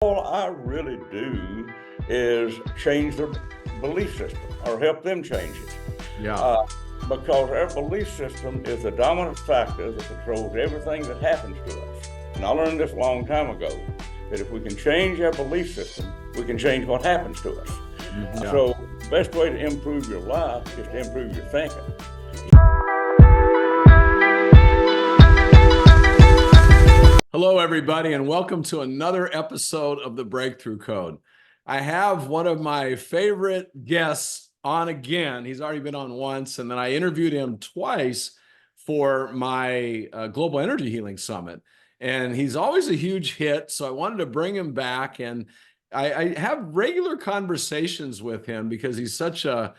All I really do is change their belief system or help them change it. Yeah. Because our belief system is the dominant factor that controls everything that happens to us. And I learned this a long time ago, that if we can change our belief system, we can change what happens to us. Yeah. So the best way to improve your life is to improve your thinking. Hello, everybody, and welcome to another episode of the Breakthrough Code. I have one of my favorite guests on again. He's already been on once, and then I interviewed him twice for my Global Energy Healing Summit. And he's always a huge hit, so I wanted to bring him back. And I have regular conversations with him because he's such a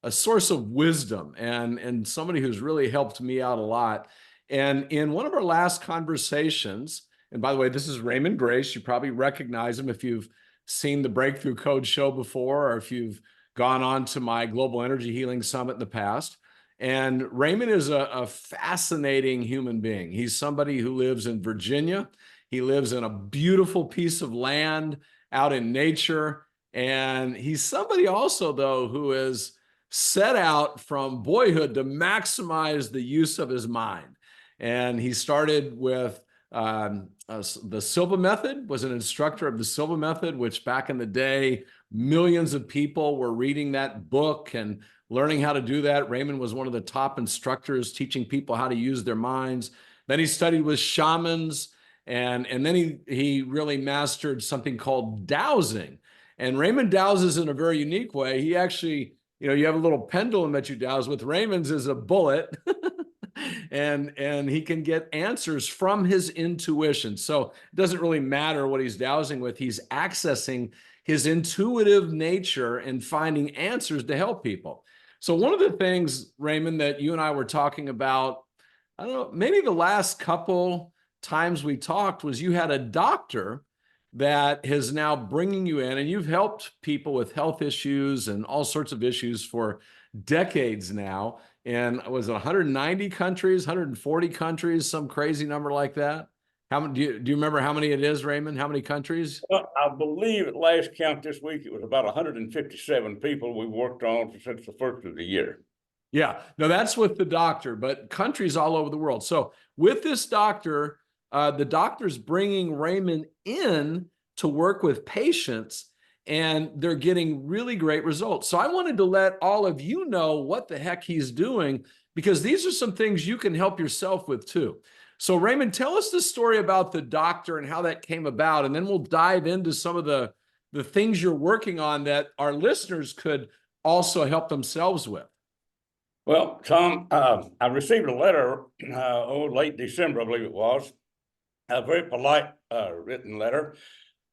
source of wisdom and somebody who's really helped me out a lot. And in one of our last conversations, and by the way, this is Raymon Grace. You probably recognize him if you've seen the Breakthrough Code show before, or if you've gone on to my Global Energy Healing Summit in the past. And Raymond is a fascinating human being. He's somebody who lives in Virginia. He lives in a beautiful piece of land out in nature. And he's somebody also, though, who is set out from boyhood to maximize the use of his mind. And he started with the Silva Method, was an instructor of the Silva Method, which back in the day, millions of people were reading that book and learning how to do that. Raymond was one of the top instructors teaching people how to use their minds. Then he studied with shamans, and then he really mastered something called dowsing. And Raymond dowses in a very unique way. He actually, you have a little pendulum that you dowse with. Raymond's is a bullet. and he can get answers from his intuition. So it doesn't really matter what he's dowsing with. He's accessing his intuitive nature and finding answers to help people. So one of the things, Raymond, that you and I were talking about, I don't know, maybe the last couple times we talked, was you had a doctor that is now bringing you in, and you've helped people with health issues and all sorts of issues for decades now. And was it 190 countries, 140 countries, some crazy number like that? How many, do you remember how many it is, Raymond? How many countries? Well, I believe at last count this week, it was about 157 people we worked on since the first of the year. Yeah, no, that's with the doctor, but countries all over the world. So with this doctor, the doctor's bringing Raymond in to work with patients, and they're getting really great results. So I wanted to let all of you know what the heck he's doing, because these are some things you can help yourself with too. So Raymond, tell us the story about the doctor and how that came about, and then we'll dive into some of the things you're working on that our listeners could also help themselves with. Well, Tom, I received a letter late December, I believe it was, a very polite written letter.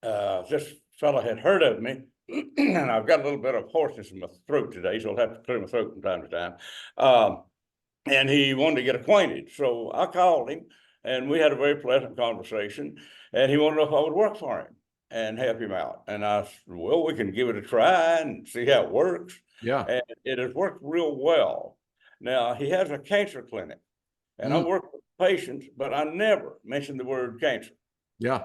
This fellow had heard of me, and I've got a little bit of hoarseness in my throat today, so I'll have to clear my throat from time to time. And he wanted to get acquainted. So I called him, and we had a very pleasant conversation, and he wanted to know if I would work for him and help him out. And I said, well, we can give it a try and see how it works. Yeah. And it has worked real well. Now, he has a cancer clinic, and I work with patients, but I never mention the word cancer. Yeah.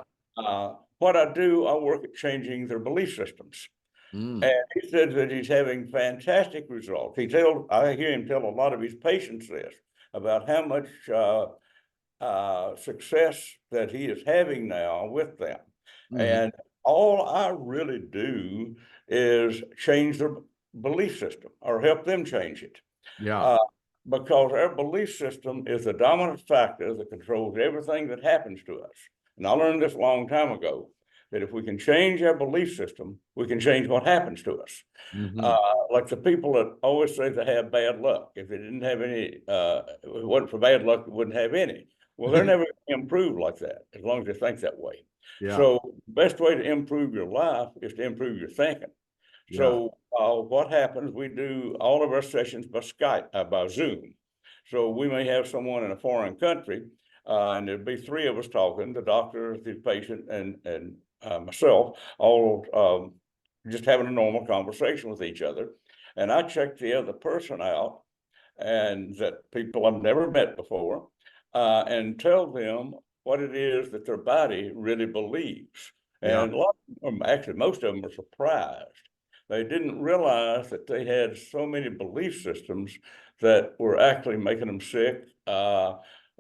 What I do, I work at changing their belief systems. And he said that he's having fantastic results. I hear him tell a lot of his patients this, about how much success that he is having now with them. And all I really do is change their belief system or help them change it. Yeah. Because our belief system is the dominant factor that controls everything that happens to us. And I learned this a long time ago, that if we can change our belief system, we can change what happens to us. Like the people that always say they have bad luck. If they didn't have any, if it wasn't for bad luck, they wouldn't have any. Well, they're never going to improve like that, as long as they think that way. Yeah. So the best way to improve your life is to improve your thinking. So what happens, we do all of our sessions by Skype, by Zoom. So we may have someone in a foreign country, and there'd be three of us talking, the doctor, the patient, and myself, all just having a normal conversation with each other. And I check the other person out, and that people I've never met before, and tell them what it is that their body really believes. Yeah. And a lot of them, actually, most of them are surprised. They didn't realize that they had so many belief systems that were actually making them sick,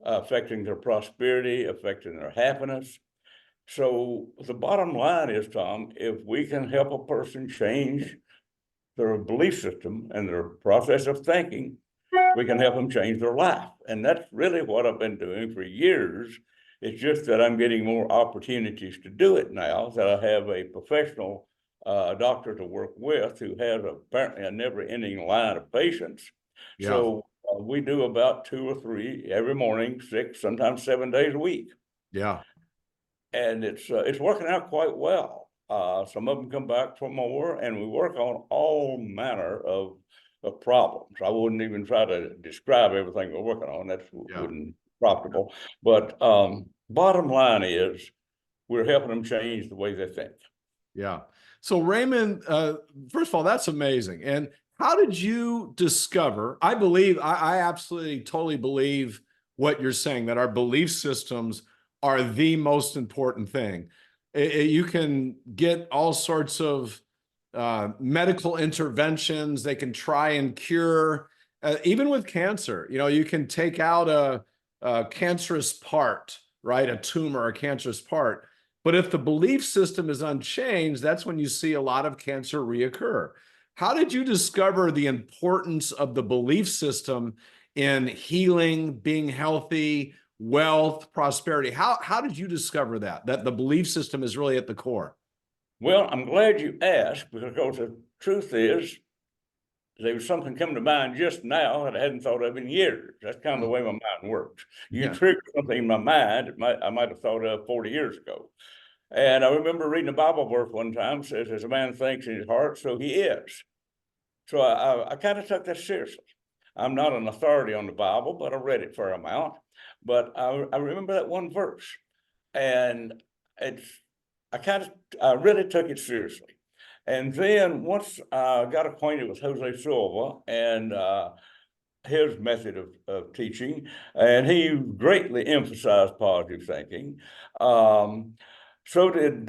affecting their prosperity, affecting their happiness. So the bottom line is, Tom, if we can help a person change their belief system and their process of thinking, we can help them change their life. And that's really what I've been doing for years. It's just that I'm getting more opportunities to do it now, that I have a professional doctor to work with who has apparently a never-ending line of patients. Yeah. So we do about 2 or 3 every morning, 6, sometimes 7 days a week. Yeah. And it's working out quite well. Some of them come back for more, and we work on all manner of problems. I wouldn't even try to describe everything we're working on. That's Yeah. wouldn't profitable. But bottom line is, we're helping them change the way they think. Yeah. So Raymond, first of all, that's amazing. And how did you discover? I believe, I absolutely totally believe what you're saying, that our belief systems are the most important thing. You can get all sorts of medical interventions. They can try and cure, even with cancer. You know, you can take out a cancerous part, right? A tumor, a cancerous part. But if the belief system is unchanged, that's when you see a lot of cancer reoccur. How did you discover the importance of the belief system in healing, being healthy, wealth, prosperity? How did you discover that the belief system is really at the core? Well, I'm glad you asked, because the truth is, there was something coming to mind just now that I hadn't thought of in years. That's kind of the way my mind works. You Yeah. trigger something in my mind, I might have thought of 40 years ago. And I remember reading a Bible verse one time, says, as a man thinks in his heart, so he is. So I kind of took that seriously. I'm not an authority on the Bible, but I read it for a fair amount. But I remember that one verse, and I really took it seriously. And then once I got acquainted with Jose Silva and his method of teaching, and he greatly emphasized positive thinking. So did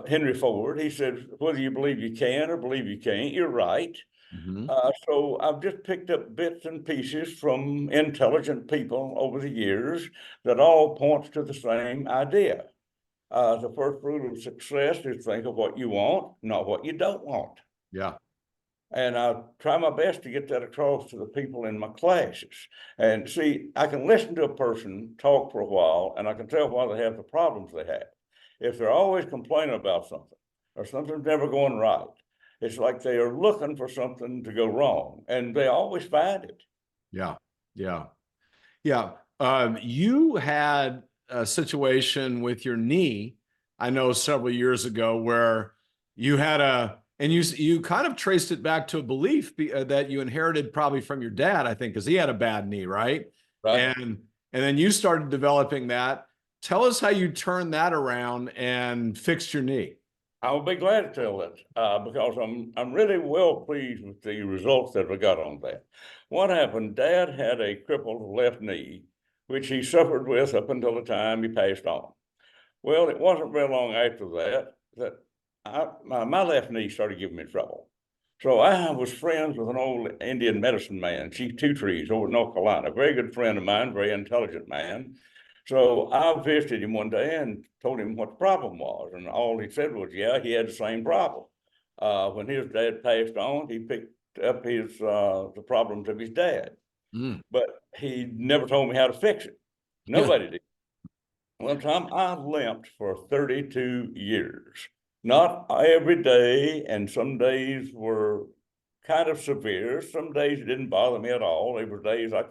Henry Ford. He said, whether you believe you can or believe you can't, you're right. Mm-hmm. So I've just picked up bits and pieces from intelligent people over the years that all points to the same idea. The first rule of success is think of what you want, not what you don't want. Yeah. And I try my best to get that across to the people in my classes. And see, I can listen to a person talk for a while, and I can tell why they have the problems they have. If they're always complaining about something, or something's never going right, it's like they are looking for something to go wrong, and they always find it. Yeah. Yeah. Yeah. You had a situation with your knee, I know several years ago, where you had and you kind of traced it back to a belief that you inherited probably from your dad, I think, because he had a bad knee, right? Right. And then you started developing that. Tell us how you turned that around and fixed your knee. I'll be glad to tell it because I'm really well pleased with the results that we got on that. What happened? Dad had a crippled left knee, which he suffered with up until the time he passed on. Well, it wasn't very long after that my left knee started giving me trouble. So I was friends with an old Indian medicine man, Chief Two Trees, over in North Carolina, a very good friend of mine, very intelligent man. So I visited him one day and told him what the problem was. And all he said was, yeah, he had the same problem. When his dad passed on, he picked up the problems of his dad, Mm. but he never told me how to fix it. Yeah. Nobody did. One time I limped for 32 years. Not every day, and some days were kind of severe. Some days it didn't bother me at all. There were days I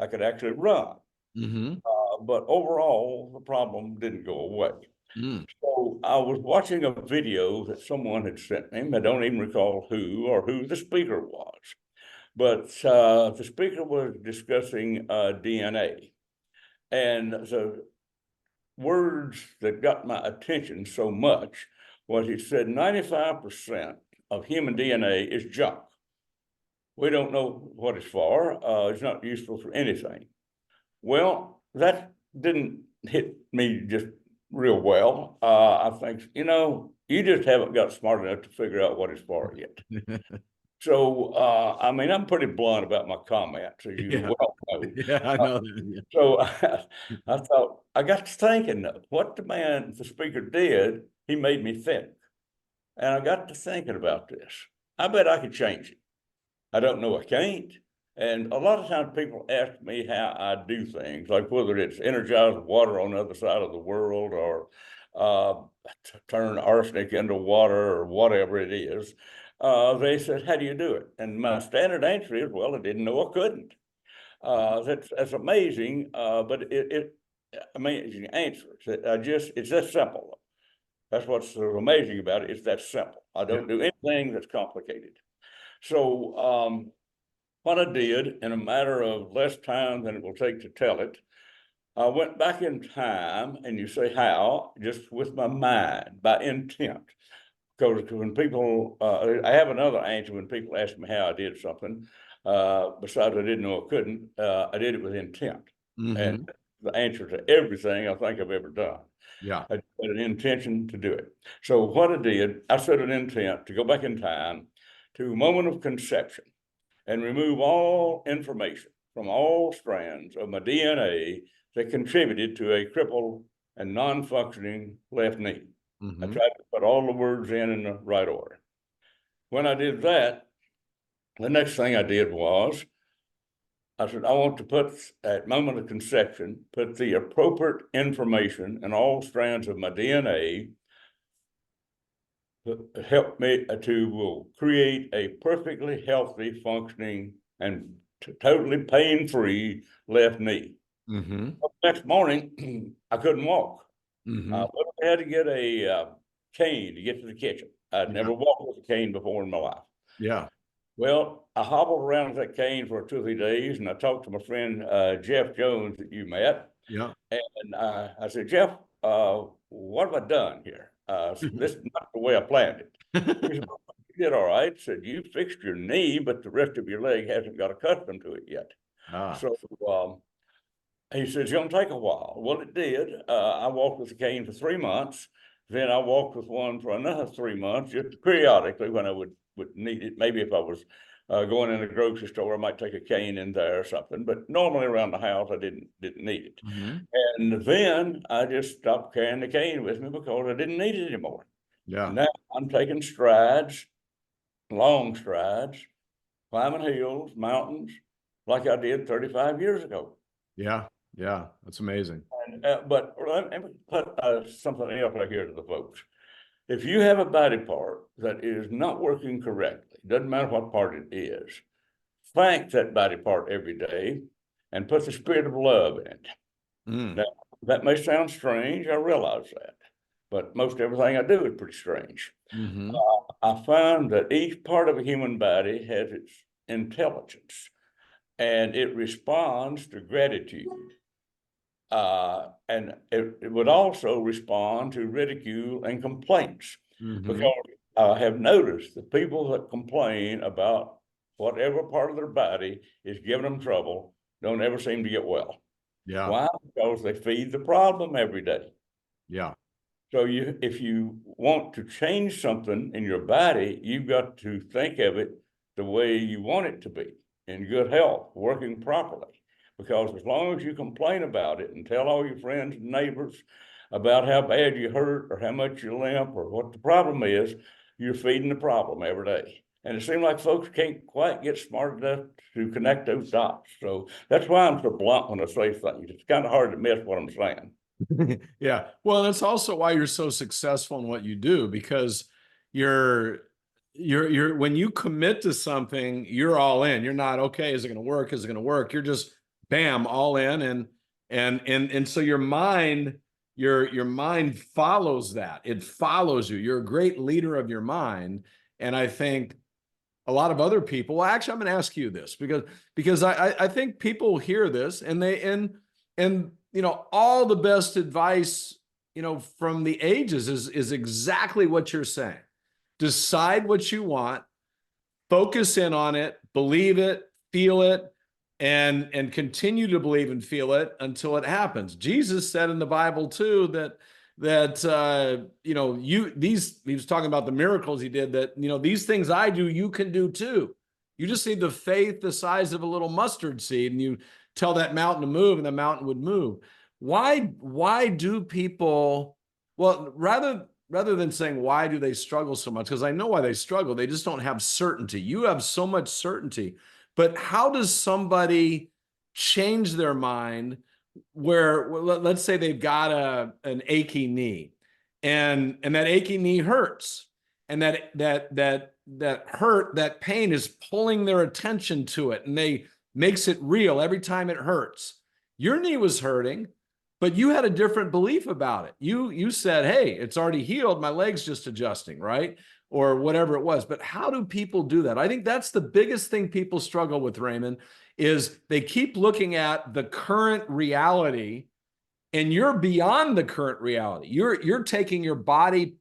could actually run. Mm-hmm. But overall, the problem didn't go away. Mm. So I was watching a video that someone had sent me. I don't even recall who the speaker was, but the speaker was discussing DNA. And the words that got my attention so much was he said 95% of human DNA is junk. We don't know what it's for. It's not useful for anything. Well, that didn't hit me just real well. I think, you just haven't got smart enough to figure out what it's for yet. So, I mean, I'm pretty blunt about my comments, as you Yeah. well know. Yeah, I know that. So I thought, I got to thinking, what the speaker did, he made me think. And I got to thinking about this. I bet I could change it. I don't know, I can't. And a lot of times people ask me how I do things, like whether it's energize water on the other side of the world or turn arsenic into water or whatever it is. They said, how do you do it? And my standard answer is, well, I didn't know I couldn't. That's amazing, but amazing answers. It's that simple. That's what's so amazing about it. It's that simple. I don't do anything that's complicated. So what I did in a matter of less time than it will take to tell it, I went back in time, and you say how? Just with my mind, by intent. Because when people, I have another answer when people ask me how I did something. Besides, I didn't know I couldn't. I did it with intent, and the answer to everything I think I've ever done. Yeah. I had an intention to do it. So what I did, I set an intent to go back in time to a moment of conception and remove all information from all strands of my DNA that contributed to a crippled and non-functioning left knee. I tried to put all the words in the right order. When I did that, the next thing I did was, I said, I want to put, at moment of conception, put the appropriate information in all strands of my DNA to help me to create a perfectly healthy, functioning, and totally pain-free left knee. Next morning, I couldn't walk. I had to get a cane to get to the kitchen. I'd never walked with a cane before in my life. Yeah. Well, I hobbled around with that cane for 2 or 3 days, and I talked to my friend Jeff Jones that you met. Yeah. And I said, Jeff, what have I done here? This is not the way I planned it. He said, you did all right. He said, you fixed your knee, but the rest of your leg hasn't got accustomed to it yet. So he said, it's going to take a while. Well, it did. I walked with a cane for 3 months. Then I walked with one for another 3 months, just periodically when I would need it. Maybe if I was going in a grocery store, I might take a cane in there or something. But normally around the house, I didn't need it. And then I just stopped carrying the cane with me because I didn't need it anymore. Yeah. Now I'm taking strides, long strides, climbing hills, mountains, like I did 35 years ago. Yeah. Yeah. That's amazing. But let me put something else right here to the folks. If you have a body part that is not working correctly, doesn't matter what part it is, thank that body part every day and put the spirit of love in it. Now, that may sound strange, I realize that, but most everything I do is pretty strange. I find that each part of a human body has its intelligence, and it responds to gratitude. And it would also respond to ridicule and complaints, because I have noticed the people that complain about whatever part of their body is giving them trouble don't ever seem to get well. Yeah. Why? Because they feed the problem every day. Yeah. So if you want to change something in your body, you've got to think of it the way you want it to be, in good health, working properly. Because as long as you complain about it and tell all your friends and neighbors about how bad you hurt or how much you limp or what the problem is, you're feeding the problem every day. And it seems like folks can't quite get smart enough to connect those dots. So that's why I'm so blunt when I say things. It's kind of hard to miss what I'm saying. Yeah. Well, that's also why you're so successful in what you do, because you're when you commit to something, you're all in. You're not, okay, is it going to work? Is it going to work? You're just bam, all in. And so your mind follows that. It follows you. You're a great leader of your mind. And I think a lot of other people, well, actually, I'm going to ask you this because I think people hear this and all the best advice, from the ages is exactly what you're saying. Decide what you want, focus in on it, believe it, feel it, and continue to believe and feel it until it happens. Jesus said in the Bible too that that, he was talking about the miracles he did, that, these things I do, you can do too. You just need the faith the size of a little mustard seed, and you tell that mountain to move, and the mountain would move. Why do people, well, rather than saying why do they struggle so much, because I know why they struggle, they just don't have certainty. You have so much certainty, but how does somebody change their mind where, let's say they've got an achy knee, and that achy knee hurts, and that hurt, that pain is pulling their attention to it, and they makes it real every time it hurts. Your knee was hurting, but you had a different belief about it. You said, hey, it's already healed, my leg's just adjusting, right? Or whatever it was. But how do people do that? I think that's the biggest thing people struggle with, Raymond, is they keep looking at the current reality, and you're beyond the current reality. You're taking your body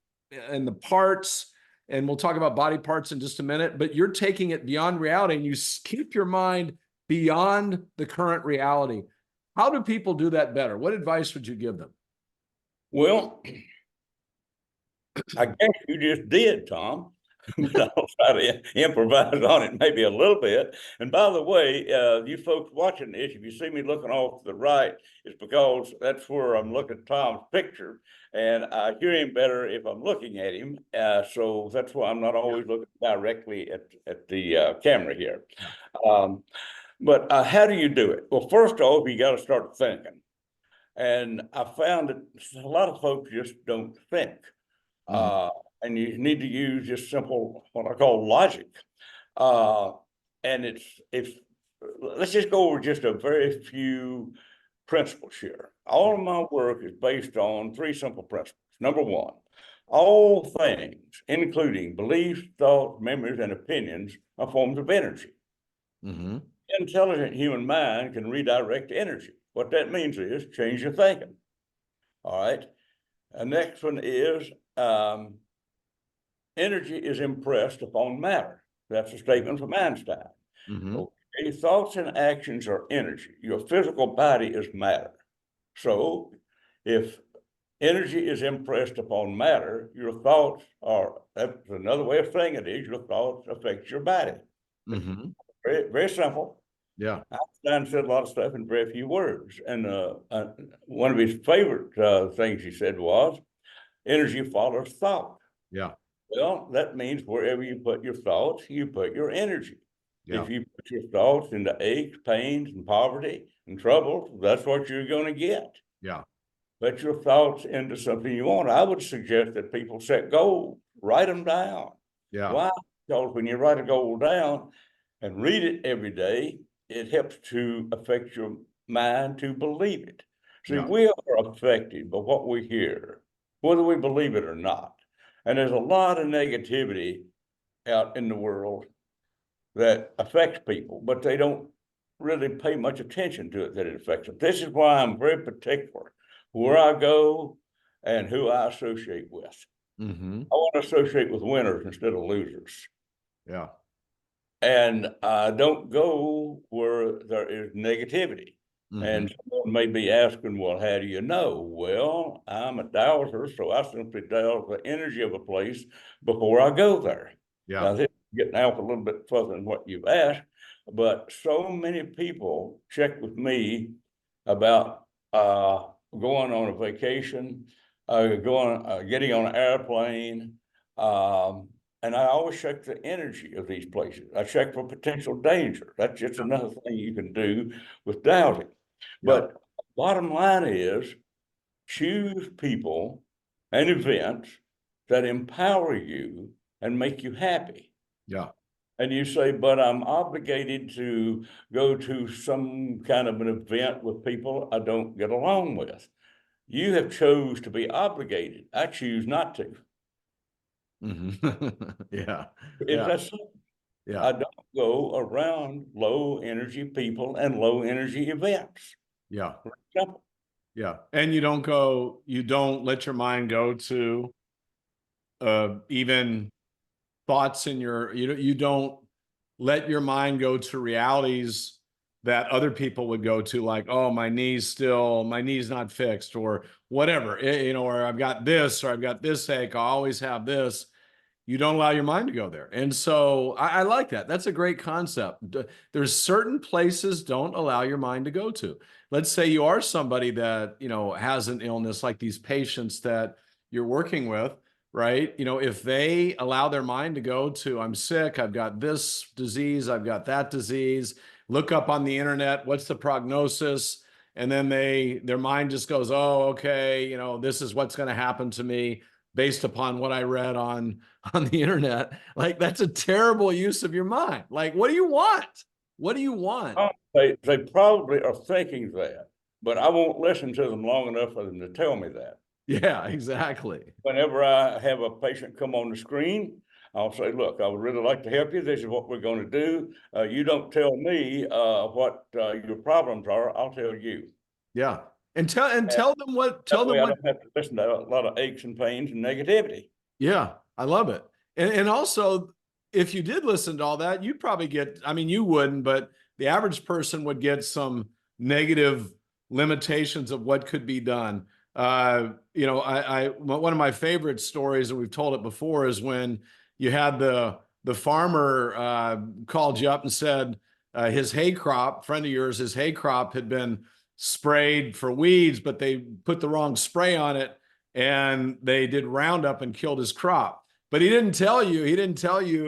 and the parts, and we'll talk about body parts in just a minute, but you're taking it beyond reality, and you keep your mind beyond the current reality. How do people do that better? What advice would you give them? Well, I guess you just did, Tom. But I'll try to improvise on it maybe a little bit. And by the way, you folks watching this, if you see me looking off to the right, it's because that's where I'm looking at Tom's picture, and I hear him better if I'm looking at him. So that's why I'm not always looking directly at the camera here. But how do you do it? Well, first off, you got to start thinking. And I found that a lot of folks just don't think. And you need to use just simple, what I call logic. And let's just go over just a very few principles here. All of my work is based on three simple principles. Number one, all things, including beliefs, thoughts, memories, and opinions, are forms of energy. Mm-hmm. Intelligent human mind can redirect energy. What that means is change your thinking. All right. The next one is energy is impressed upon matter. That's a statement from Einstein. Mm-hmm. Okay, thoughts and actions are energy. Your physical body is matter. So if energy is impressed upon matter, your thoughts are, that's another way of saying it is, your thoughts affect your body. Mm-hmm. Very, very simple. Yeah. Einstein said a lot of stuff in very few words. And one of his favorite things he said was, energy follows thought. Yeah. Well, that means wherever you put your thoughts, you put your energy. Yeah. If you put your thoughts into aches, pains, and poverty and trouble, that's what you're going to get. Yeah. Put your thoughts into something you want. I would suggest that people set goals, write them down. Yeah. Why? Because when you write a goal down and read it every day, it helps to affect your mind to believe it. See, we are affected by what we hear, whether we believe it or not. And there's a lot of negativity out in the world that affects people, but they don't really pay much attention to it, that it affects them. This is why I'm very particular where I go and who I associate with. Mm-hmm. I want to associate with winners instead of losers. Yeah. And I don't go where there is negativity. Mm-hmm. And someone may be asking, well, how do you know? Well, I'm a dowser, so I simply douse the energy of a place before I go there. Yeah. Now, this is getting out a little bit further than what you've asked, but so many people check with me about going on a vacation, getting on an airplane, and I always check the energy of these places. I check for potential danger. That's just another thing you can do with doubting. But bottom line is, choose people and events that empower you and make you happy. Yeah. And you say, but I'm obligated to go to some kind of an event with people I don't get along with. You have chose to be obligated. I choose not to. Mm-hmm. Yeah. It's that simple. Yeah. I don't go around low energy people and low energy events. Yeah. Simple. Yeah. And you don't let your mind go to even thoughts in you don't let your mind go to realities that other people would go to, like, oh, my knee's not fixed, or whatever, or I've got this, or I've got this ache, I always have this. You don't allow your mind to go there. And so I like that. That's a great concept. There's certain places don't allow your mind to go to. Let's say you are somebody that, has an illness, like these patients that you're working with, right? If they allow their mind to go to, I'm sick, I've got this disease, I've got that disease, look up on the internet, what's the prognosis? And then their mind just goes, oh, okay, this is what's going to happen to me based upon what I read on the internet. Like, that's a terrible use of your mind. Like, what do you want? What do you want? They probably are thinking that, but I won't listen to them long enough for them to tell me that. Yeah, exactly. Whenever I have a patient come on the screen, I'll say, look, I would really like to help you. This is what we're going to do. You don't tell me what your problems are. I'll tell you. Yeah. And tell them what, I don't have to listen to a lot of aches and pains and negativity. Yeah, I love it. And also, if you did listen to all that, you'd probably get, I mean, you wouldn't, but the average person would get some negative limitations of what could be done. One of my favorite stories, and we've told it before, is when you had the farmer called you up and said his hay crop, friend of yours, his hay crop had been sprayed for weeds, but they put the wrong spray on it, and they did Roundup and killed his crop. But he didn't tell you,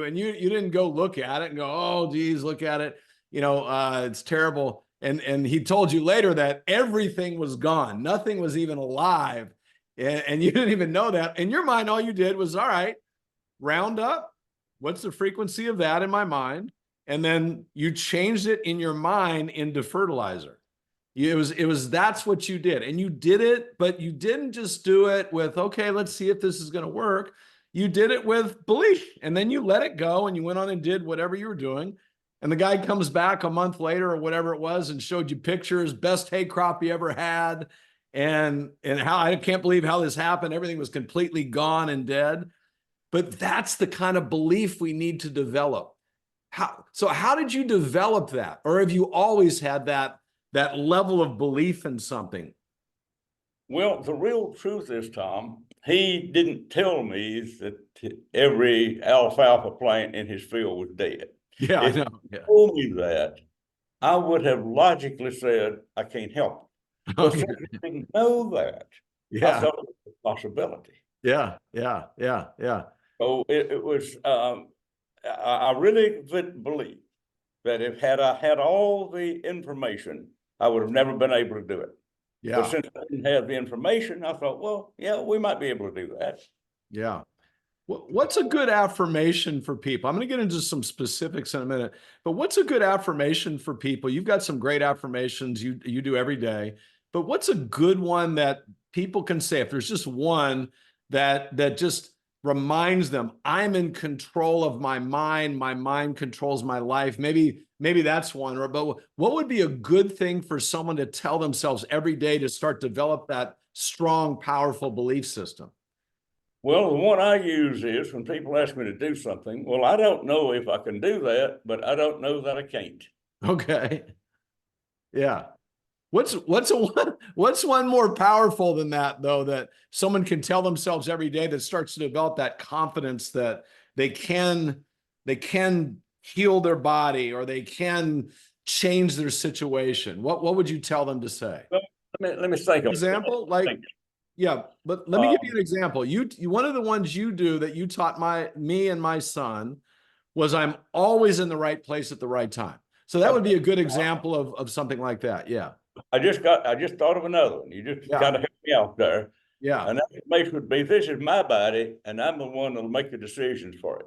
and you didn't go look at it and go, oh, geez, look at it. It's terrible. And he told you later that everything was gone. Nothing was even alive. And you didn't even know that. In your mind, all you did was, all right, Roundup, what's the frequency of that in my mind? And then you changed it in your mind into fertilizer. That's what you did. And you did it, but you didn't just do it with, okay, let's see if this is going to work. You did it with belief, and then you let it go and you went on and did whatever you were doing. And the guy comes back a month later or whatever it was and showed you pictures, best hay crop he ever had. And how, I can't believe how this happened. Everything was completely gone and dead. But that's the kind of belief we need to develop. How did you develop that? Or have you always had that level of belief in something? Well, the real truth is, Tom, he didn't tell me that every alfalfa plant in his field was dead. Yeah, If I know. he told me that, I would have logically said, I can't help it. But since I didn't know that, I thought it was a possibility. Yeah. So it was, I really believe that if I had all the information, I would have never been able to do it. Yeah. But since I didn't have the information, I thought, well, yeah, we might be able to do that. Yeah. What's a good affirmation for people? I'm going to get into some specifics in a minute, but what's a good affirmation for people? You've got some great affirmations you do every day, but what's a good one that people can say, if there's just one that just reminds them, I'm in control of my mind controls my life. Maybe that's one, but what would be a good thing for someone to tell themselves every day to start develop that strong, powerful belief system? Well, the one I use is when people ask me to do something, well, I don't know if I can do that, but I don't know that I can't. Okay. Yeah. What's one more powerful than that, though, that someone can tell themselves every day that starts to develop that confidence that they can heal their body or they can change their situation? What would you tell them to say? Well, let me think. Example, like, yeah, but let me give you an example. You one of the ones you do that you taught me and my son was, I'm always in the right place at the right time. So that would be a good example of something like that. Yeah. I just thought of another one. You just kind of helped me out there. Yeah. And that place would be, this is my body, and I'm the one that'll make the decisions for it.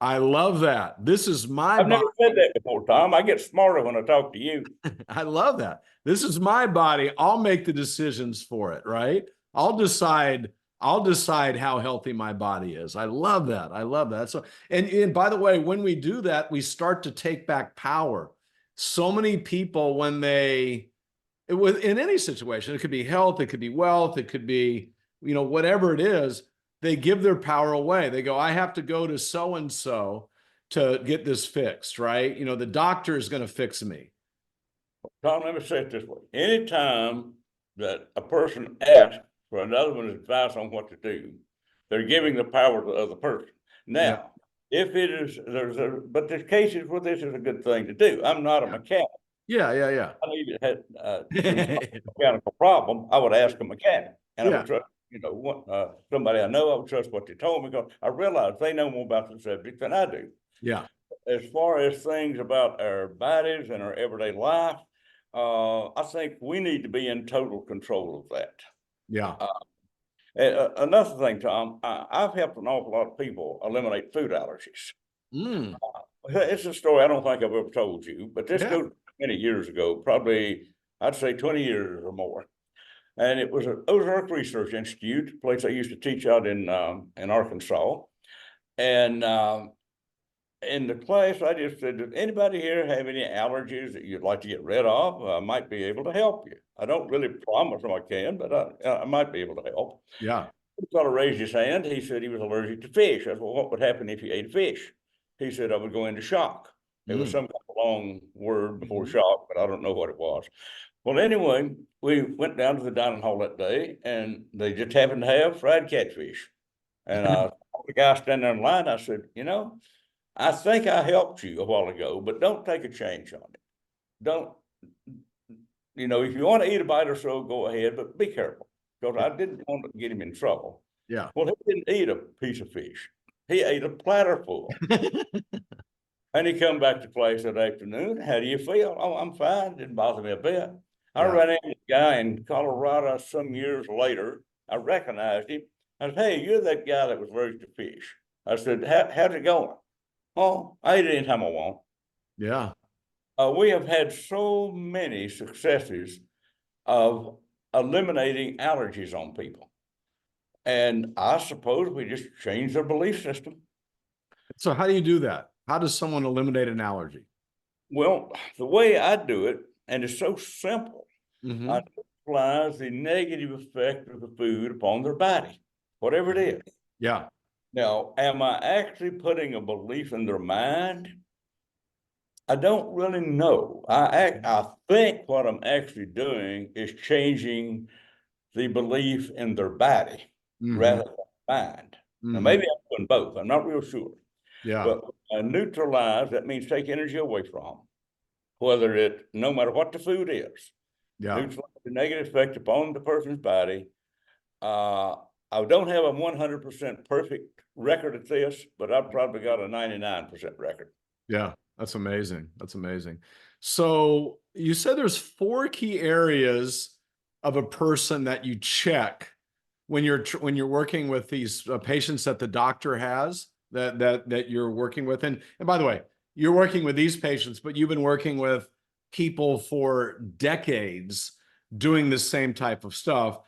I love that. This is my I've never body. said that before, Tom. I get smarter when I talk to you. I love that. This is my body. I'll make the decisions for it, right? I'll decide how healthy my body is. I love that. I love that. So, and by the way, when we do that, we start to take back power. So many people, in any situation, it could be health, it could be wealth, it could be, whatever it is, they give their power away. They go, I have to go to so-and-so to get this fixed, right? The doctor is going to fix me. Tom, let me say it this way. Anytime that a person asks for another one's advice on what to do. They're giving the power to the other person. Now, if it is, but there's cases where this is a good thing to do. I'm not a mechanic. Yeah. I needed had a mechanical problem. I would ask a mechanic, and I would trust, somebody I know. I would trust what they told me because I realized they know more about the subject than I do. Yeah. As far as things about our bodies and our everyday life, I think we need to be in total control of that. Yeah. Another thing, Tom, I've helped an awful lot of people eliminate food allergies. It's a story I don't think I've ever told you, but this goes many years ago, probably I'd say 20 years or more. And it was an Ozark Research Institute, a place I used to teach out in Arkansas. And in the class, I just said, does anybody here have any allergies that you'd like to get rid of? I might be able to help you. I don't really promise them I can, but I might be able to help. Yeah. He sort of raised his hand. He said he was allergic to fish. I said, well, what would happen if you ate fish? He said, I would go into shock. It was some kind of long word before shock, but I don't know what it was. Well, anyway, we went down to the dining hall that day, and they just happened to have fried catfish. And the guy standing there in line, I said, I think I helped you a while ago, but don't take a change on it. Don't, if you want to eat a bite or so, go ahead, but be careful. Because I didn't want to get him in trouble. Yeah. Well, he didn't eat a piece of fish. He ate a platter full. And he come back to class that afternoon. How do you feel? Oh, I'm fine. Didn't bother me a bit. I ran into a guy in Colorado some years later. I recognized him. I said, hey, you're that guy that was allergic to fish. I said, how's it going? Oh, I eat it anytime I want. Yeah. We have had so many successes of eliminating allergies on people. And I suppose we just change their belief system. So how do you do that? How does someone eliminate an allergy? Well, the way I do it, and it's so simple, I neutralize the negative effect of the food upon their body, whatever it is. Yeah. Now, am I actually putting a belief in their mind? I don't really know. I think what I'm actually doing is changing the belief in their body rather than mind. Now, maybe I'm doing both. I'm not real sure. Yeah. But neutralize, that means take energy away from, no matter what the food is. Yeah. Neutralize the negative effect upon the person's body. I don't have a 100% perfect record at this, but I've probably got a 99% record. Yeah. That's amazing. That's amazing. So you said there's 4 key areas of a person that you check when you're working with these patients that the doctor has that you're working with. And by the way, you're working with these patients, but you've been working with people for decades doing the same type of stuff.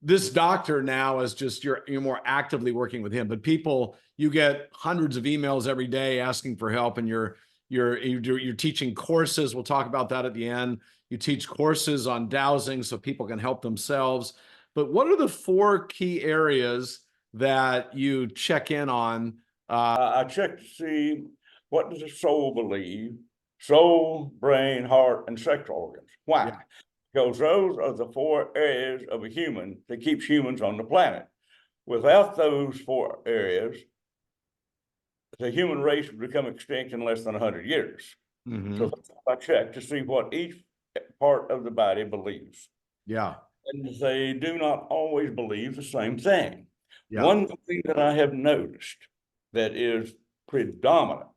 This doctor now is just you're more actively working with him, but you get hundreds of emails every day asking for help, and you're teaching courses. We'll talk about that at the end. You teach courses on dowsing so people can help themselves. But what are the 4 key areas that you check in on? I check to see, what does the soul believe? Soul, brain, heart, and sexual organs. Why? Yeah. Because those are the 4 areas of a human that keeps humans on the planet. Without those 4 areas, the human race would become extinct in less than 100 years. So I check to see what each part of the body believes. Yeah. And they do not always believe the same thing. Yeah. One thing that I have noticed that is predominant,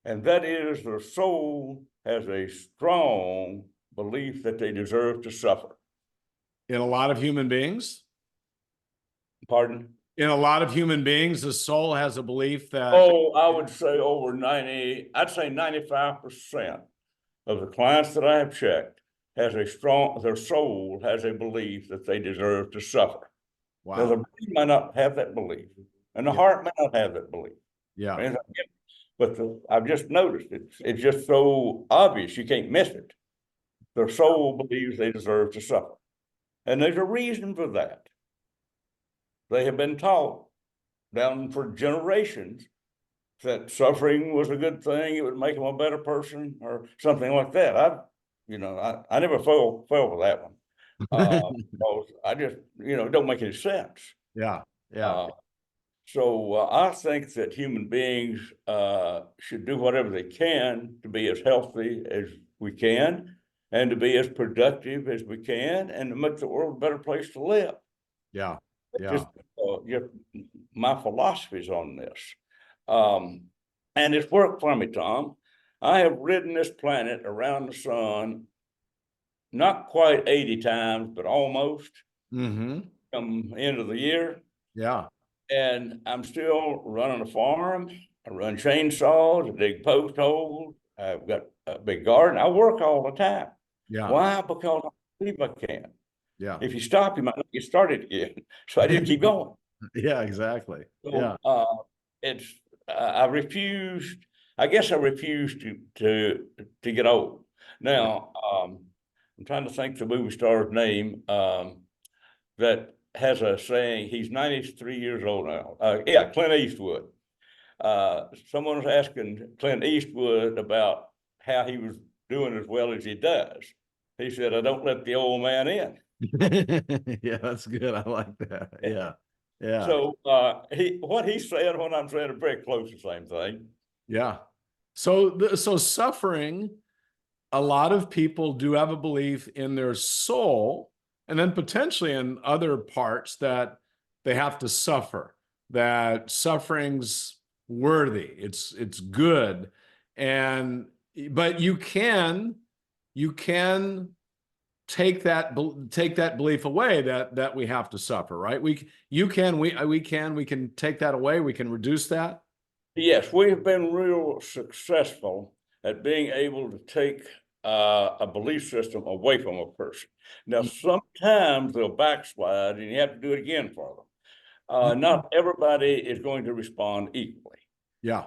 and that is their soul has a strong belief that they deserve to suffer. In a lot of human beings? Pardon? In a lot of human beings, the soul has a belief that... Oh, I would say I'd say 95% of the clients that I have checked their soul has a belief that they deserve to suffer. Wow. Now, the brain might not have that belief, and the heart may not have that belief. Yeah. But I've just noticed it's just so obvious, you can't miss it. Their soul believes they deserve to suffer. And there's a reason for that. They have been taught down for generations that suffering was a good thing. It would make them a better person or something like that. I never fell for that one. Because I just, it don't make any sense. Yeah. Yeah. So I think that human beings should do whatever they can to be as healthy as we can, and to be as productive as we can, and to make the world a better place to live. Yeah. Yeah. Just my philosophies on this. And it's worked for me, Tom. I have ridden this planet around the sun not quite 80 times, but almost. Mm-hmm. Come end of the year. Yeah. And I'm still running a farm. I run chainsaws, I dig post holes. I've got a big garden. I work all the time. Yeah. Why? Because I believe I can. Yeah. If you stop, you might not get started again. So I just keep going. Yeah, exactly. So, Yeah. it's I refused. I guess I refused to get old. Now, I'm trying to think the movie star's name. That has a saying. He's 93 years old now. Yeah, Clint Eastwood. Someone was asking Clint Eastwood about how he was doing as well as he does. He said, "I don't let the old man in." Yeah, that's good. I like that. Yeah. Yeah. So what he said, what I'm saying, are very close to the same thing. Yeah. So suffering, a lot of people do have a belief in their soul, and then potentially in other parts that they have to suffer, that suffering's worthy, it's good. And but you can take that belief away that we have to suffer, right? We can take that away, we can reduce that. Yes, we have been real successful at being able to take a belief system away from a person. Now, sometimes they'll backslide and you have to do it again for them. Not everybody is going to respond equally. Yeah.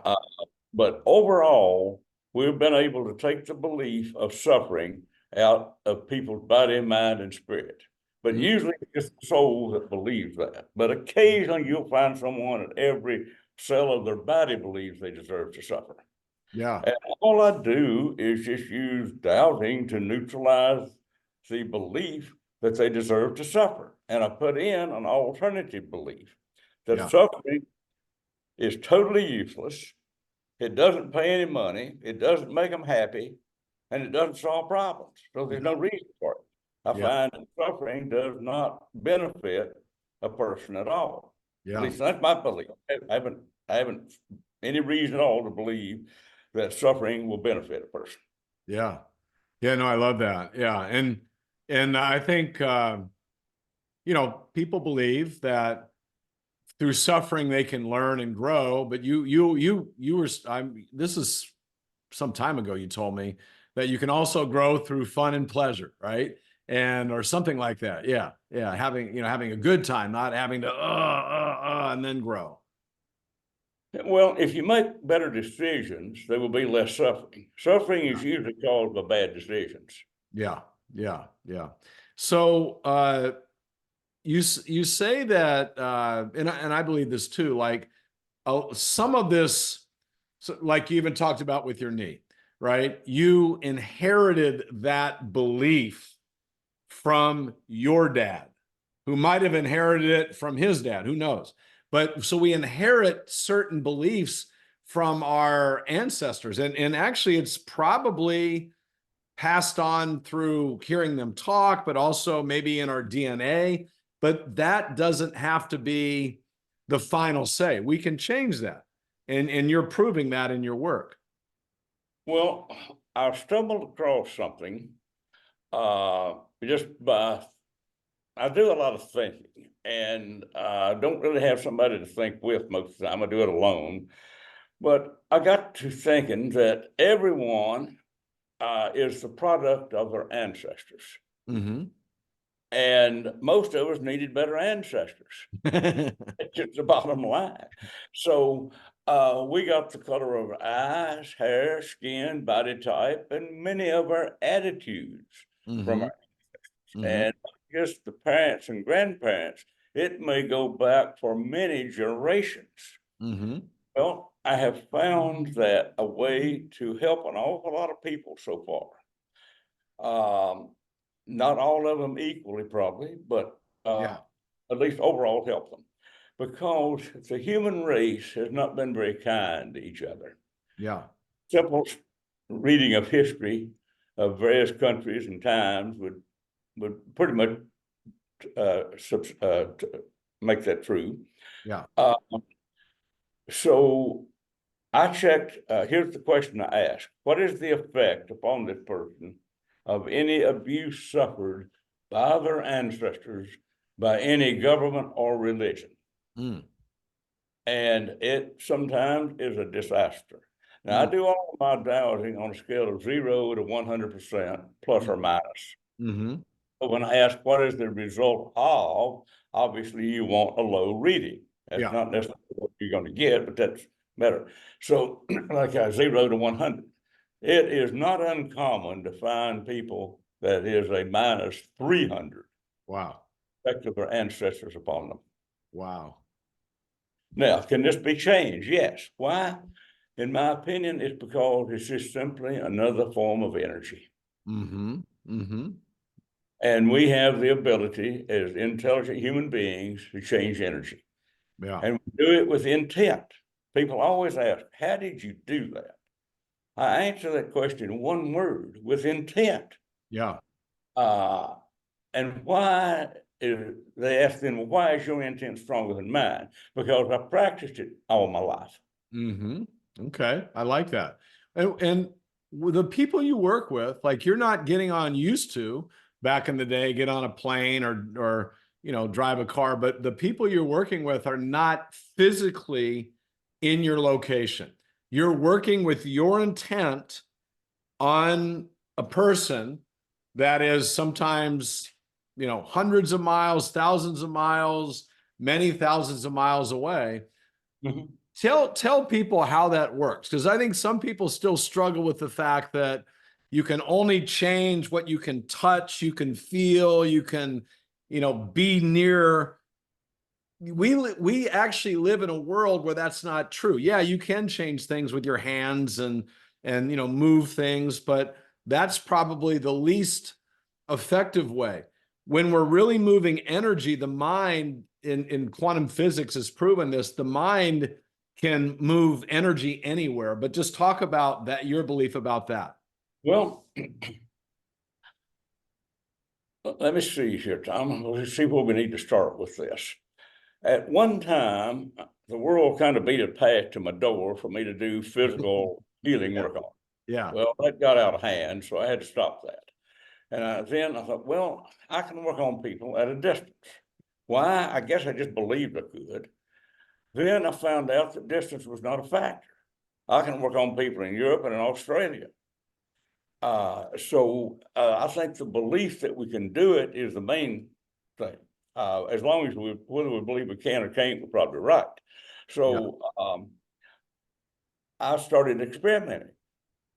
But overall, we've been able to take the belief of suffering out of people's body, mind, and spirit. But usually it's the soul that believes that. But occasionally you'll find someone in every cell of their body believes they deserve to suffer. Yeah. And all I do is just use doubting to neutralize the belief that they deserve to suffer. And I put in an alternative belief that Yeah. suffering is totally useless. It doesn't pay any money. It doesn't make them happy, and it doesn't solve problems. So there's no reason for it. I Yeah. find that suffering does not benefit a person at all. At Yeah. least that's my belief. I haven't any reason at all to believe that suffering will benefit a person. Yeah. Yeah, no, I love that. Yeah. And I think people believe that through suffering they can learn and grow, but you were this is some time ago you told me that you can also grow through fun and pleasure, right? And or something like that. Yeah. Yeah, having a good time, not having to and then grow. Well, if you make better decisions, there will be less suffering. Suffering is usually caused by bad decisions. Yeah. Yeah. Yeah. So you say that and I believe this too, like some of this, so like you even talked about with your knee, right? You inherited that belief from your dad, who might have inherited it from his dad, who knows? But so we inherit certain beliefs from our ancestors, and actually it's probably passed on through hearing them talk, but also maybe in our DNA. But that doesn't have to be the final say. We can change that. And you're proving that in your work. Well, I stumbled across something just by, I do a lot of thinking, and I don't really have somebody to think with most of the time. I do it alone. But I got to thinking that everyone is the product of their ancestors. Mm-hmm. And most of us needed better ancestors. It's just the bottom line. So we got the color of our eyes, hair, skin, body type, and many of our attitudes from Mm-hmm. our Mm-hmm. and just the parents and grandparents. It may go back for many generations. Mm-hmm. Well, I have found that a way to help an awful lot of people so far. not all of them equally probably, but at least overall help them. Because the human race has not been very kind to each other. Yeah. Simple reading of history of various countries and times would pretty much make that true. Yeah. So I checked, here's the question I asked. What is the effect upon this person of any abuse suffered by their ancestors, by any government or religion? Mm. And it sometimes is a disaster. Now, I do all of my dowsing on a scale of 0 to 100%, plus or minus. Mm-hmm. But when I ask what is the result of, obviously you want a low reading. That's not necessarily what you're going to get, but that's better. So like a 0 to 100, it is not uncommon to find people that is a minus 300. Wow. Effect of their ancestors upon them. Wow. Now, can this be changed? Yes. Why? In my opinion, it's because it's just simply another form of energy. Mm-hmm. Mm-hmm. And we have the ability as intelligent human beings to change energy. Yeah. And we do it with intent. People always ask, how did you do that? I answer that question in one word, with intent. Yeah. And why is, they ask them, well, why is your intent stronger than mine? Because I practiced it all my life. Mm-hmm. Okay. I like that. And with the people you work with, like you're not getting on used to back in the day, get on a plane or drive a car, but the people you're working with are not physically in your location. You're working with your intent on a person that is sometimes, hundreds of miles, thousands of miles, many thousands of miles away. Mm-hmm. Tell people how that works, because I think some people still struggle with the fact that you can only change what you can touch, you can feel, you can, be near. We actually live in a world where that's not true. Yeah, you can change things with your hands and move things, but that's probably the least effective way. When we're really moving energy, the mind in quantum physics has proven this, the mind can move energy anywhere. But just talk about that, your belief about that. Well, let me see here, Tom. Let's see where we need to start with this. At one time, the world kind of beat a path to my door for me to do physical healing work on. Yeah. Well, that got out of hand, so I had to stop that. And then I thought, well, I can work on people at a distance. Why? I guess I just believed I could. Then I found out that distance was not a factor. I can work on people in Europe and in Australia. So I think the belief that we can do it is the main thing. As long as whether we believe we can or can't, we're probably right. So I started experimenting.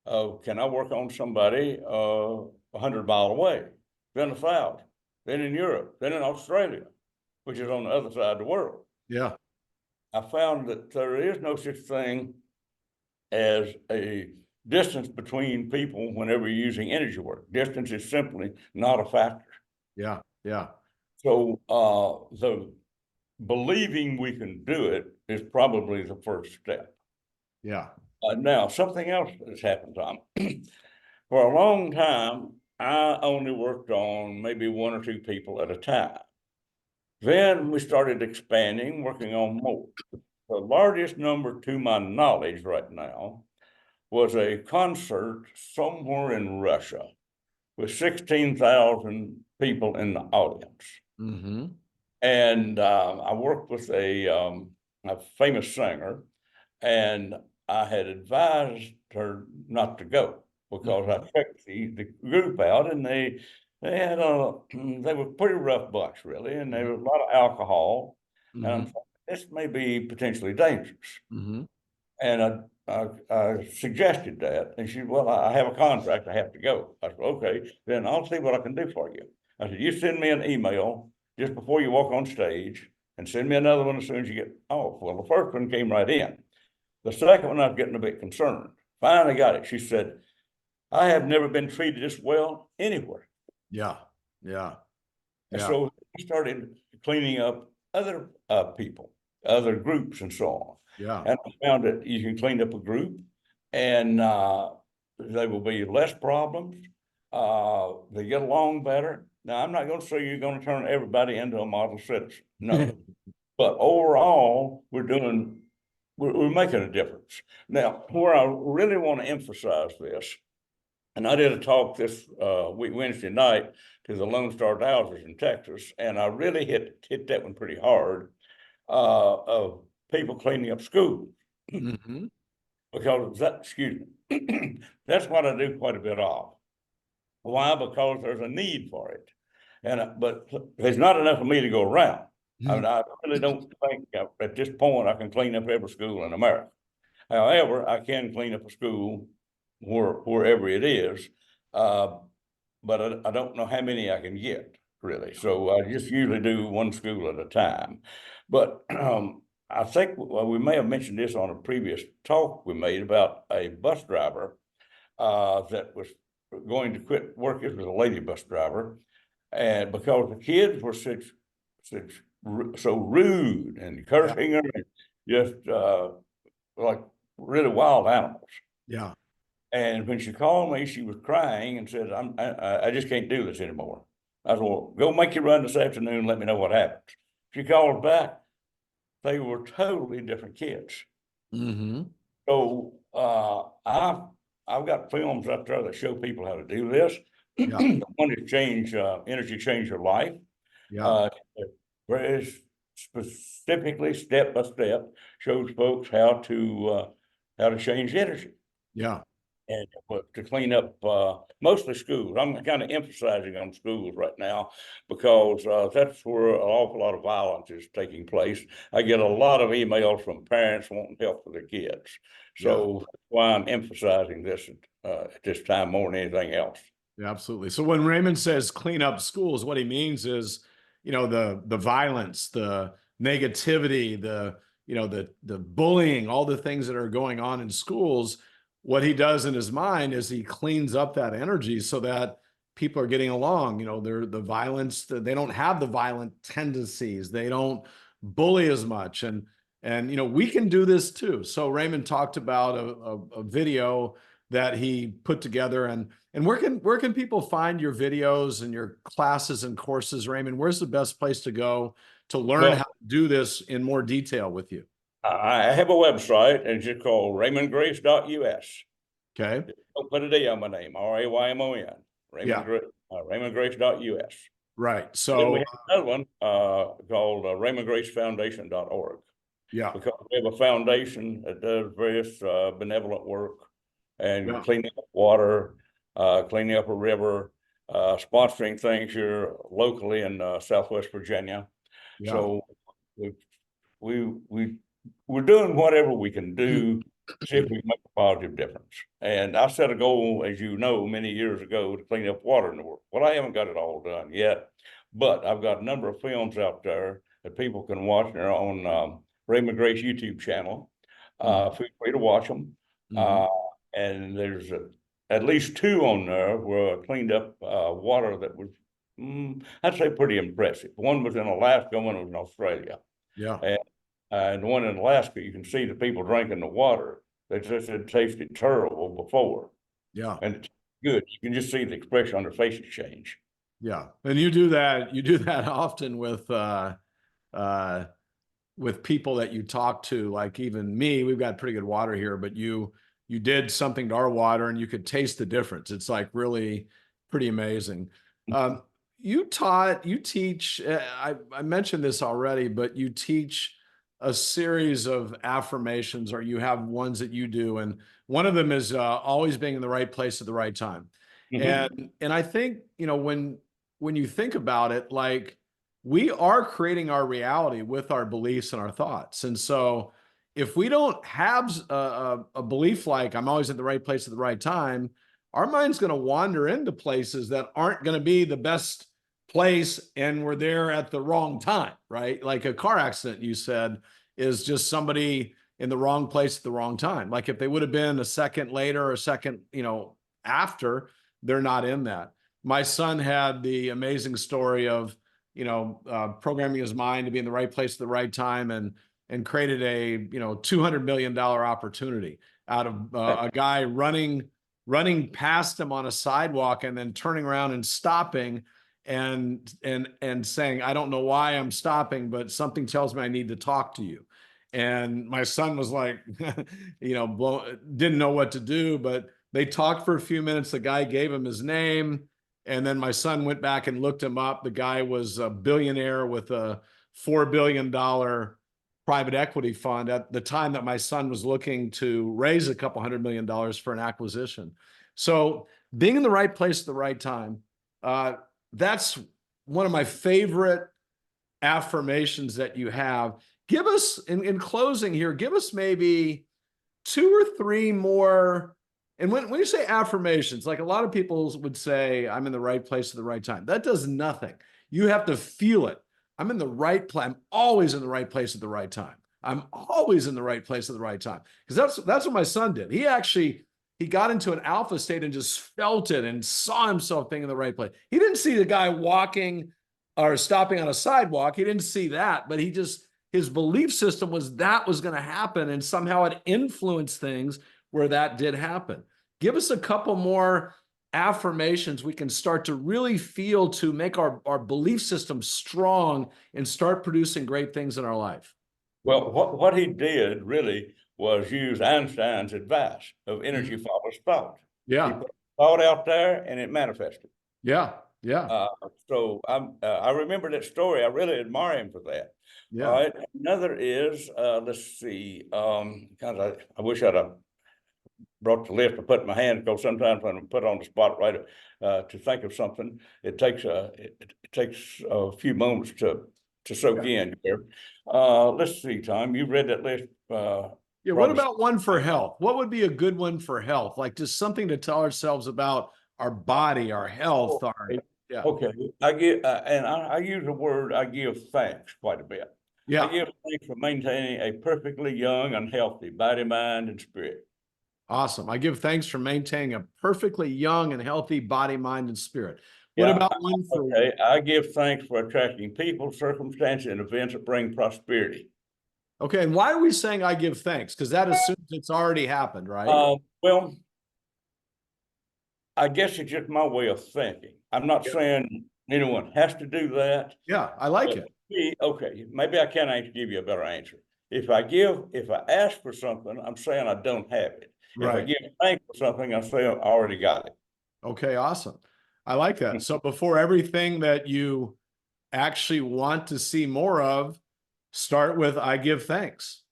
Can I work on somebody 100 miles away, then 1,000, then in Europe, then in Australia, which is on the other side of the world? Yeah. I found that there is no such thing as a distance between people whenever you're using energy work. Distance is simply not a factor. Yeah. Yeah. So the believing we can do it is probably the first step. Yeah. Now, something else has happened, Tom. For a long time, I only worked on maybe one or two people at a time. Then we started expanding, working on more. The largest number to my knowledge right now was a concert somewhere in Russia with 16,000 people in the audience. Mm-hmm. And I worked with a famous singer, and I had advised her not to go because I checked the group out, and they had they were pretty rough bunch, really, and there was a lot of alcohol, and I'm thinking, this may be potentially dangerous. Mm-hmm. And I suggested that, and she said, well, I have a contract, I have to go. I said, okay, then I'll see what I can do for you. I said, you send me an email just before you walk on stage, and send me another one as soon as you get off. Well, the first one came right in. The second one, I was getting a bit concerned. Finally got it. She said, I have never been treated this well anywhere. Yeah. Yeah. And Yeah. so he started cleaning up other people, other groups, and so on. Yeah. And I found that you can clean up a group, and there will be less problems. They get along better. Now, I'm not going to say you're going to turn everybody into a model citizen. No, but overall, we're making a difference. Now, where I really want to emphasize this, and I did a talk this week, Wednesday night, to the Lone Star Dowsers in Texas, and I really hit that one pretty hard, of people cleaning up schools. Mm-hmm. Because excuse me, that's what I do quite a bit of. Why? Because there's a need for it. But there's not enough of me to go around. I mean, I really don't think at this point I can clean up every school in America. However, I can clean up a school wherever it is, but I don't know how many I can get, really. So I just usually do one school at a time. But I think, well, we may have mentioned this on a previous talk we made about a bus driver that was going to quit working as a lady bus driver, and because the kids were so rude and cursing her, and just like really wild animals. Yeah. And when she called me, she was crying and said, I just can't do this anymore. I said, well, go make your run this afternoon and let me know what happens. She called back. They were totally different kids. Mm-hmm. So I've got films out there that show people how to do this. Yeah. One is energy change your life. Yeah. Uh, very specifically, step by step, shows folks how to change energy. Yeah. And to clean up mostly schools. I'm kind of emphasizing on schools right now because that's where an awful lot of violence is taking place. I get a lot of emails from parents wanting help for their kids. So that's why I'm emphasizing this at this time more than anything else. Yeah, absolutely. So when Raymond says clean up schools, what he means is, the violence, the negativity, the bullying, all the things that are going on in schools. What he does in his mind is he cleans up that energy so that people are getting along. They're the violence, they don't have the violent tendencies. They don't bully as much. And we can do this too. So Raymond talked about a video that he put together, and where can people find your videos and your classes and courses, Raymond? Where's the best place to go to learn Well, how to do this in more detail with you? I have a website, and it's just called RaymondGrace.us. Okay. Don't put a D on my name, Raymon. Yeah. RaymondGrace.us. Right. Then we So, have another one called RaymondGraceFoundation.org, yeah. because we have a foundation that does various benevolent work and Yeah. cleaning up water, cleaning up a river, sponsoring things here locally in Southwest Virginia. Yeah. So we we we're doing whatever we can do to see if we can make a positive difference. And I set a goal, as you know, many years ago to clean up water in the world. Well, I haven't got it all done yet, but I've got a number of films out there that people can watch. They're on Raymond Grace YouTube channel. Feel free to watch them. Mhm. And there's at least two on there where I cleaned up water that was, I'd say, pretty impressive. One was in Alaska, one was in Australia. Yeah. And the one in Alaska, you can see the people drinking the water. They just had tasted terrible before. Yeah. And it's good. You can just see the expression on their faces change. Yeah. And you do that often with people that you talk to, like even me. We've got pretty good water here, but you did something to our water and you could taste the difference. It's like really pretty amazing. You teach, I mentioned this already, but you teach a series of affirmations, or you have ones that you do. And one of them is always being in the right place at the right time. Mhm. And I think, when you think about it, like, we are creating our reality with our beliefs and our thoughts. And so if we don't have a belief like I'm always at the right place at the right time, our mind's going to wander into places that aren't going to be the best place, and we're there at the wrong time, right? Like a car accident, you said, is just somebody in the wrong place at the wrong time. Like if they would have been a second later or a second, after, they're not in that. my son had the amazing story of, programming his mind to be in the right place at the right time, and created a, $200 million opportunity out of a guy running past him on a sidewalk and then turning around and stopping and saying, I don't know why I'm stopping, but something tells me I need to talk to you. And my son was like, didn't know what to do, but they talked for a few minutes. The guy gave him his name. And then my son went back and looked him up. The guy was a billionaire with a $4 billion private equity fund at the time that my son was looking to raise a couple $100 million for an acquisition. So being in the right place at the right time, that's one of my favorite affirmations that you have. Give us, in closing here, give us maybe 2 or 3 more. And when you say affirmations, like a lot of people would say, I'm in the right place at the right time. That does nothing. You have to feel it. I'm in the right place. I'm always in the right place at the right time. I'm always in the right place at the right time. Because that's what my son did. He got into an alpha state and just felt it and saw himself being in the right place. He didn't see the guy walking or stopping on a sidewalk. He didn't see that, but his belief system was that was going to happen, and somehow it influenced things where that did happen. Give us a couple more affirmations we can start to really feel to make our belief system strong and start producing great things in our life. Well, what he did really was use Einstein's advice of energy follows thought. Yeah. He put thought out there and it manifested. Yeah. Yeah. So I remember that story. I really admire him for that. Yeah. All right. Another is, let's see, I wish I'd have brought the list or put in my hand, because sometimes when I'm put on the spot right to think of something, it takes a few moments to soak in here. Let's see, Tom, you read that list. Yeah. What about one for health? What would be a good one for health? Like just something to tell ourselves about our body, our health, yeah. Okay. I use the word, I give thanks quite a bit. Yeah. I give thanks for maintaining a perfectly young and healthy body, mind, and spirit. Awesome. I give thanks for maintaining a perfectly young and healthy body, mind, and spirit. What about one for... Okay. I give thanks for attracting people, circumstances, and events that bring prosperity. Okay. And why are we saying I give thanks? Because that assumes it's already happened, right? Well, I guess it's just my way of thinking. I'm not saying anyone has to do that. Yeah, I like it. Okay, maybe I can give you a better answer. If I ask for something, I'm saying I don't have it. Right. If I give thanks for something, I'm saying I already got it. Okay, awesome. I like that. So before everything that you actually want to see more of, start with I give thanks.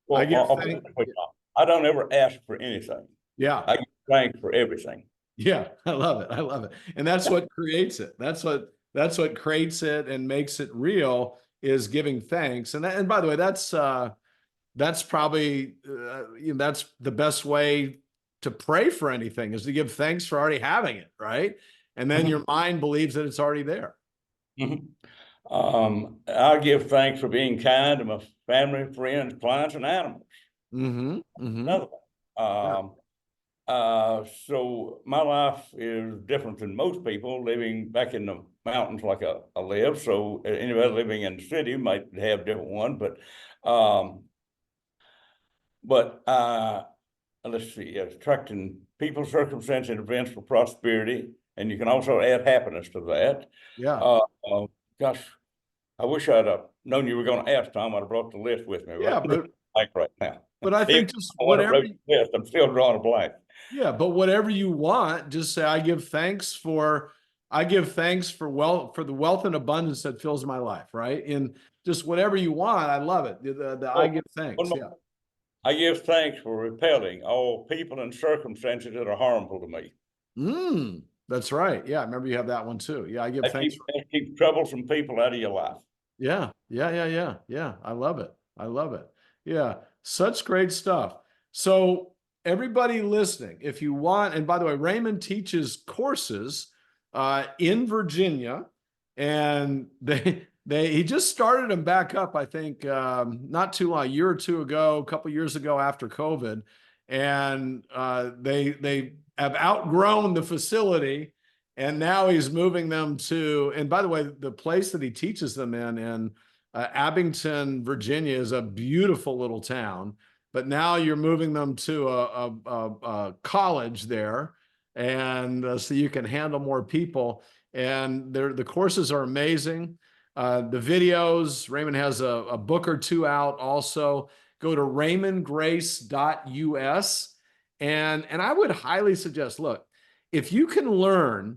Well, I don't ever ask for anything. Yeah. I give thanks for everything. Yeah, I love it. I love it. And that's what creates it. That's what creates it and makes it real, is giving thanks. And by the way, that's probably that's the best way to pray for anything, is to give thanks for already having it, right? And then your mind believes that it's already there. I give thanks for being kind to my family, friends, clients, and animals. Another one. So my life is different than most people living back in the mountains like I live. So anybody living in the city might have a different one, but let's see, attracting people, circumstances, and events for prosperity, and you can also add happiness to that. Yeah. Gosh, I wish I'd have known you were going to ask, Tom. I'd have brought the list with me. Yeah, but right now. But I think just whatever. I'm still drawing a blank. Yeah, but whatever you want, just say I give thanks for wealth, for the wealth and abundance that fills my life, right? And just whatever you want, I love it. I give thanks. Yeah. I give thanks for repelling all people and circumstances that are harmful to me. That's right. Yeah, I remember you have that one too. Yeah, I give thanks. Keep troublesome people out of your life. Yeah. I love it. I love it. Yeah, such great stuff. So everybody listening, if you want, and by the way, Raymon teaches courses in Virginia, and he just started them back up, I think, not too long, a year or two ago, a couple of years ago after COVID, and they have outgrown the facility, And now he's moving them to, and by the way, the place that he teaches them in Abington, Virginia, is a beautiful little town. But now you're moving them to a college there, and so you can handle more people. And the courses are amazing. The videos, Raymond has a book or two out also. Go to RaymondGrace.us. And I would highly suggest, look, if you can learn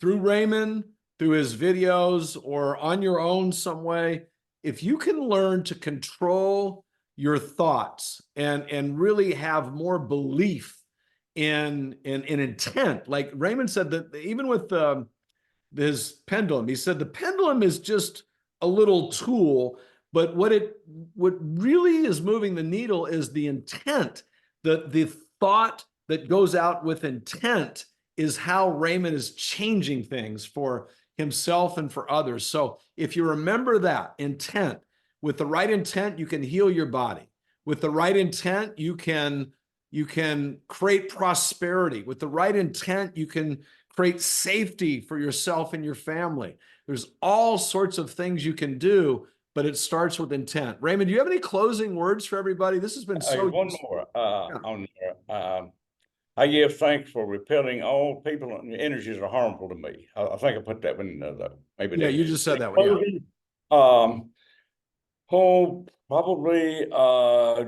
through Raymond, through his videos, or on your own some way, if you can learn to control your thoughts and really have more belief in intent, like Raymond said, that even with his pendulum, he said the pendulum is just a little tool, but what really is moving the needle is the intent. The thought that goes out with intent is how Raymond is changing things for himself and for others. So if you remember that intent, with the right intent, you can heal your body. With the right intent, you can create prosperity. With the right intent, you can create safety for yourself and your family. There's all sorts of things you can do, but it starts with intent. Raymond, do you have any closing words for everybody? This has been so One more on there. I give thanks for repelling all people and energies that are harmful to me. I think I put that one in maybe. Yeah, you just said that one. Yeah. Probably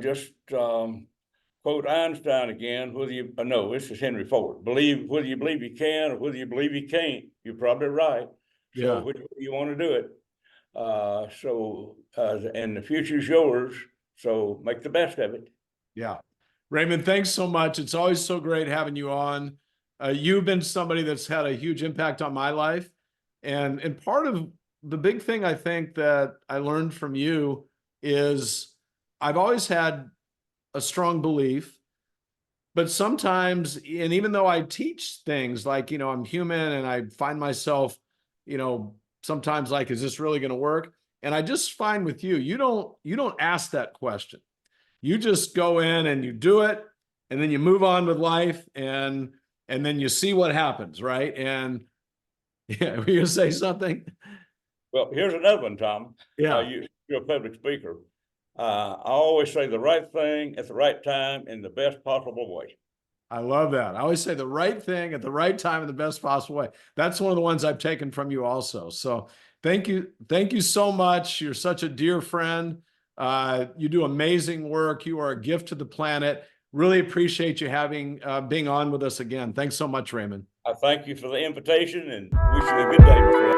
just quote Einstein again. Whether you no, this is Henry Ford. Whether you believe you can or whether you believe you can't, you're probably right. So Yeah. which way you want to do it. And the future's yours. So make the best of it. Yeah. Raymond, thanks so much. It's always so great having you on. You've been somebody that's had a huge impact on my life. And part of the big thing I think that I learned from you is I've always had a strong belief, but sometimes, and even though I teach things like, I'm human and I find myself, sometimes like, is this really going to work? And I just find with you don't ask that question. You just go in and you do it, and then you move on with life, and then you see what happens, right? And yeah, were you gonna say something? Well, here's another one, Tom. Yeah. You're a public speaker. I always say the right thing at the right time in the best possible way. I love that. I always say the right thing at the right time in the best possible way. That's one of the ones I've taken from you also. So thank you. Thank you so much. You're such a dear friend. You do amazing work. You are a gift to the planet. Really appreciate you being on with us again. Thanks so much, Raymond. I thank you for the invitation and wish you a good day.